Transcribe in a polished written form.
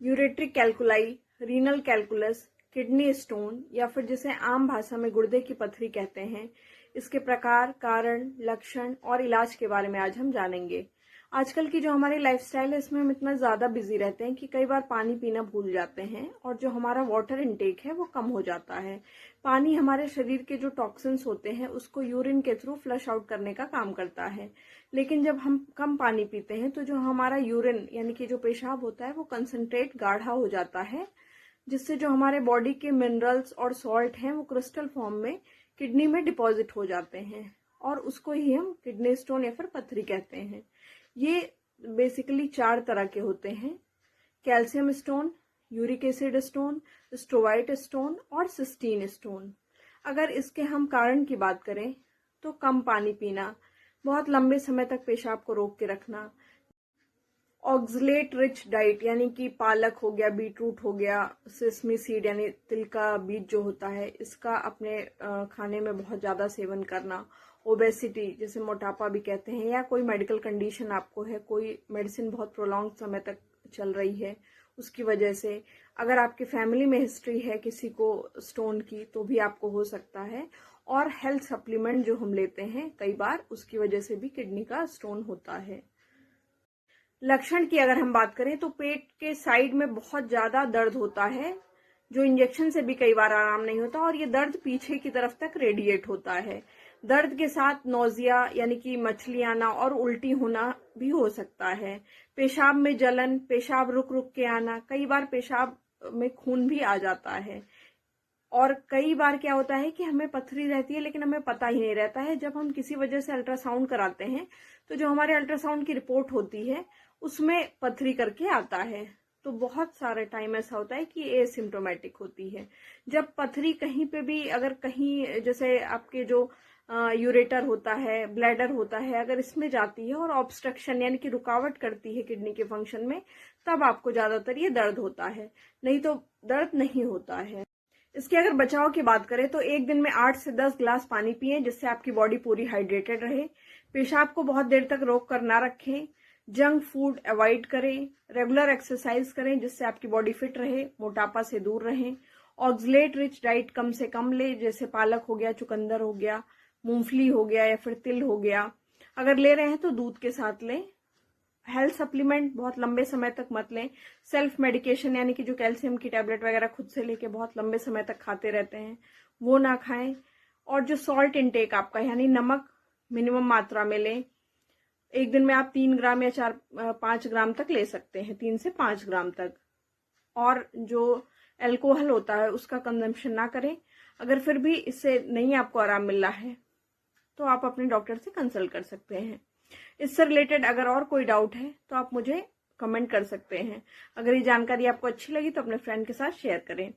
Ureteric कैल्कुलाई, renal calculus, kidney stone या फिर जिसे आम भाषा में गुर्दे की पथरी कहते हैं, इसके प्रकार, कारण, लक्षण और इलाज के बारे में आज हम जानेंगे। आजकल की जो हमारी लाइफस्टाइल है इसमें हम इतना ज़्यादा बिजी रहते हैं कि कई बार पानी पीना भूल जाते हैं और जो हमारा वाटर इनटेक है वो कम हो जाता है। पानी हमारे शरीर के जो टॉक्सिन्स होते हैं उसको यूरिन के थ्रू फ्लश आउट करने का काम करता है। लेकिन जब हम कम पानी पीते हैं तो जो हमारा यूरिन यानी कि जो पेशाब होता है वो कंसंट्रेट गाढ़ा हो जाता है, जिससे जो हमारे बॉडी के मिनरल्स और सॉल्ट हैं वो क्रिस्टल फॉर्म में किडनी में डिपॉजिट हो जाते हैं और उसको ही हम किडनी स्टोन या फिर पथरी कहते हैं। ये बेसिकली 4 तरह के होते हैं: calcium stone, uric acid stone, struvite stone और सिस्टीन स्टोन। अगर इसके हम कारण की बात करें तो कम पानी पीना, बहुत लंबे समय तक पेशाब को रोक के रखना, ऑक्सलेट रिच डाइट यानी कि पालक हो गया, बीटरूट हो गया, सेसमी सीड यानी तिल का बीज जो होता है इसका अपने खाने में बहुत ज़्यादा सेवन करना, ओबेसिटी जिसे मोटापा भी कहते हैं, या कोई मेडिकल कंडीशन आपको है, कोई मेडिसिन बहुत प्रोलॉन्ग समय तक चल रही है उसकी वजह से, अगर आपकी फैमिली में हिस्ट्री है किसी को स्टोन की तो भी आपको हो सकता है, और हेल्थ सप्लीमेंट जो हम लेते हैं कई बार उसकी वजह से भी किडनी का स्टोन होता है। लक्षण की अगर हम बात करें तो पेट के साइड में बहुत ज्यादा दर्द होता है, जो इंजेक्शन से भी कई बार आराम नहीं होता, और ये दर्द पीछे की तरफ तक रेडिएट होता है। दर्द के साथ नोजिया यानी कि मछली आना और उल्टी होना भी हो सकता है। पेशाब में जलन, पेशाब रुक रुक के आना, कई बार पेशाब में खून भी आ जाता है। और कई बार क्या होता है कि हमें पथरी रहती है लेकिन हमें पता ही नहीं रहता है। जब हम किसी वजह से अल्ट्रासाउंड कराते हैं तो जो हमारे अल्ट्रासाउंड की रिपोर्ट होती है उसमें पथरी करके आता है। तो बहुत सारे टाइम ऐसा होता है कि एसिम्प्टोमेटिक होती है। जब पथरी कहीं पे भी, अगर कहीं जैसे आपके जो यूरेटर होता है, ब्लैडर होता है, अगर इसमें जाती है और ऑब्स्ट्रक्शन यानी कि रुकावट करती है किडनी के फंक्शन में, तब आपको ज्यादातर ये दर्द होता है, नहीं तो दर्द नहीं होता है। इसके अगर बचाव की बात करें तो एक दिन में 8 से 10 ग्लास पानी पिएं जिससे आपकी बॉडी पूरी हाइड्रेटेड रहे। पेशाब को बहुत देर तक रोक कर ना रखें। जंक फूड अवॉइड करें। रेगुलर एक्सरसाइज करें जिससे आपकी बॉडी फिट रहे, मोटापा से दूर रहें। ऑक्सलेट रिच डाइट कम से कम ले, जैसे पालक हो गया, चुकंदर हो गया, मूंगफली हो गया या फिर तिल हो गया। अगर ले रहे हैं तो दूध के साथ लें। हेल्थ सप्लीमेंट बहुत लंबे समय तक मत लें। सेल्फ मेडिकेशन यानी कि जो कैल्शियम की टैबलेट वगैरह खुद से लेके बहुत लंबे समय तक खाते रहते हैं वो ना खाएं। और जो सॉल्ट इनटेक आपका यानी नमक मिनिमम मात्रा में लें। एक दिन में आप 3 ग्राम या 4-5 ग्राम तक ले सकते हैं, 3 से 5 ग्राम तक। और जो अल्कोहल होता है उसका कंजम्पशन ना करें। अगर फिर भी इससे नहीं आपको आराम मिल रहा है तो आप अपने डॉक्टर से कंसल्ट कर सकते हैं। इससे रिलेटेड अगर और कोई डाउट है तो आप मुझे कमेंट कर सकते हैं। अगर ये जानकारी आपको अच्छी लगी तो अपने फ्रेंड के साथ शेयर करें।